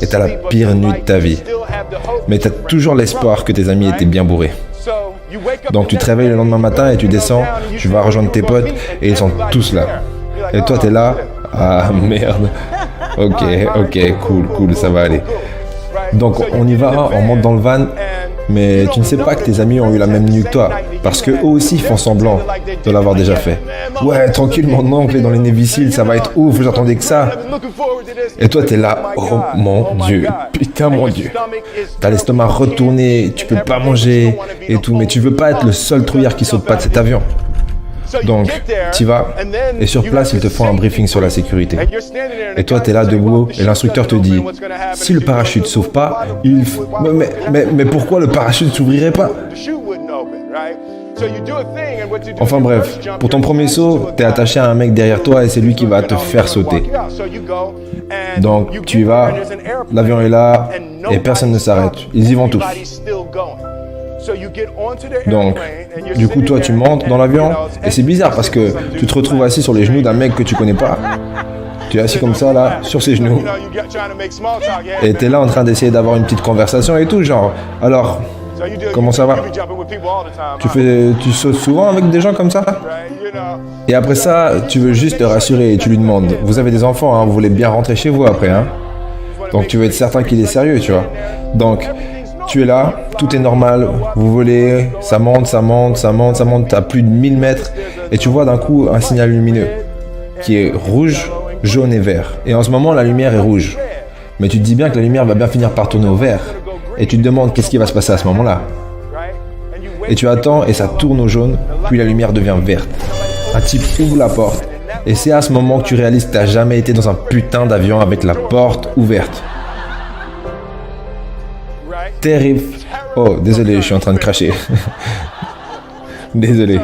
et t'as la pire nuit de ta vie. Mais t'as toujours l'espoir que tes amis étaient bien bourrés. Donc tu te réveilles le lendemain matin et tu descends, tu vas rejoindre tes potes et ils sont tous là. Et toi t'es là, ah merde, ok, cool, ça va aller. Donc on y va, on monte dans le van, mais tu ne sais pas que tes amis ont eu la même nuit que toi, parce que eux aussi font semblant de l'avoir déjà fait. Ouais, tranquille mon oncle est dans les Navy Seals, ça va être ouf, j'attendais que ça. Et toi t'es là, oh mon Dieu, putain mon Dieu. T'as l'estomac retourné, tu peux pas manger et tout, mais tu veux pas être le seul trouillard qui saute pas de cet avion. Donc, t'y vas, et sur place, ils te font un briefing sur la sécurité. Et toi, t'es là debout, et l'instructeur te dit, si le parachute s'ouvre pas, mais pourquoi le parachute s'ouvrirait pas? Enfin bref, pour ton premier saut, t'es attaché à un mec derrière toi, et c'est lui qui va te faire sauter. Donc, tu y vas, l'avion est là, et personne ne s'arrête. Ils y vont tous. Donc, du coup, toi, tu montes dans l'avion, et c'est bizarre parce que tu te retrouves assis sur les genoux d'un mec que tu connais pas. Tu es assis comme ça, là, sur ses genoux. Et t'es là en train d'essayer d'avoir une petite conversation et tout, genre, alors, comment ça va? Tu sautes souvent avec des gens comme ça? Et après ça, tu veux juste te rassurer et tu lui demandes, vous avez des enfants, hein, vous voulez bien rentrer chez vous après, hein? Donc, tu veux être certain qu'il est sérieux, tu vois. Donc, tu es là, tout est normal, vous volez, ça monte à plus de 1000 mètres et tu vois d'un coup un signal lumineux qui est rouge, jaune et vert. Et en ce moment, la lumière est rouge. Mais tu te dis bien que la lumière va bien finir par tourner au vert. Et tu te demandes qu'est-ce qui va se passer à ce moment-là. Et tu attends et ça tourne au jaune, puis la lumière devient verte. Un type ouvre la porte et c'est à ce moment que tu réalises que tu n'as jamais été dans un putain d'avion avec la porte ouverte. Oh, désolé, je suis en train de cracher. Désolé.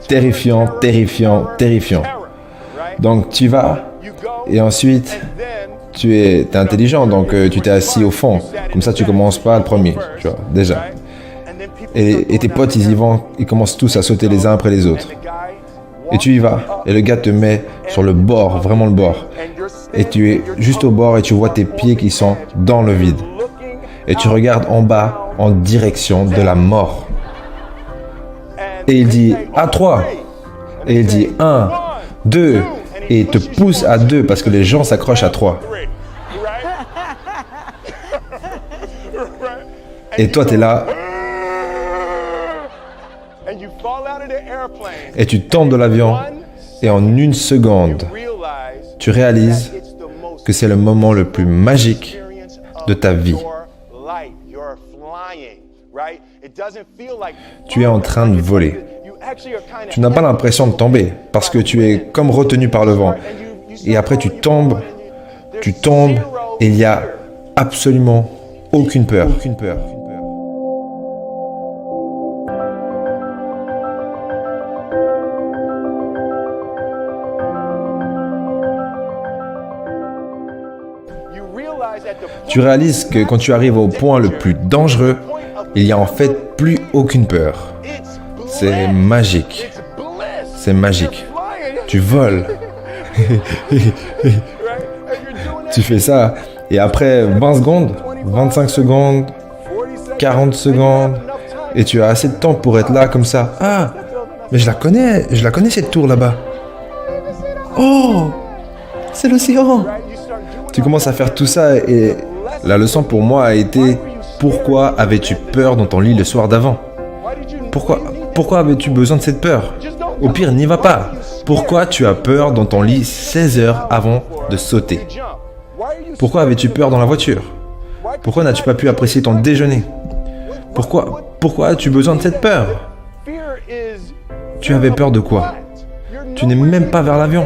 Terrifiant. Donc, tu vas, et ensuite, tu es intelligent, donc tu t'es assis au fond. Comme ça, tu commences pas le premier, tu vois, déjà. Et tes potes, ils y vont, ils commencent tous à sauter les uns après les autres. Et tu y vas, et le gars te met sur le bord, vraiment le bord. Et tu es juste au bord et tu vois tes pieds qui sont dans le vide. Et tu regardes en bas, en direction de la mort. Et il dit à 3. Et il dit 1, 2. Et il te pousse à 2 parce que les gens s'accrochent à 3. Et toi, t'es là. Et tu tombes de l'avion. Et en une seconde, tu réalises que c'est le moment le plus magique de ta vie. Tu es en train de voler. Tu n'as pas l'impression de tomber parce que tu es comme retenu par le vent. Et après tu tombes et il n'y a absolument aucune peur. Tu réalises que quand tu arrives au point le plus dangereux, il n'y a en fait plus aucune peur. C'est magique. C'est magique. Tu voles. Tu fais ça. Et après 20 secondes, 25 secondes, 40 secondes, et tu as assez de temps pour être là comme ça. Ah, mais je la connais cette tour là-bas. Oh, c'est l'océan. Tu commences à faire tout ça et la leçon pour moi a été: pourquoi avais-tu peur dans ton lit le soir d'avant? Pourquoi avais-tu besoin de cette peur? Au pire, n'y va pas. Pourquoi tu as peur dans ton lit 16 heures avant de sauter? Pourquoi avais-tu peur dans la voiture? Pourquoi n'as-tu pas pu apprécier ton déjeuner? Pourquoi as-tu besoin de cette peur? Tu avais peur de quoi? Tu n'es même pas vers l'avion.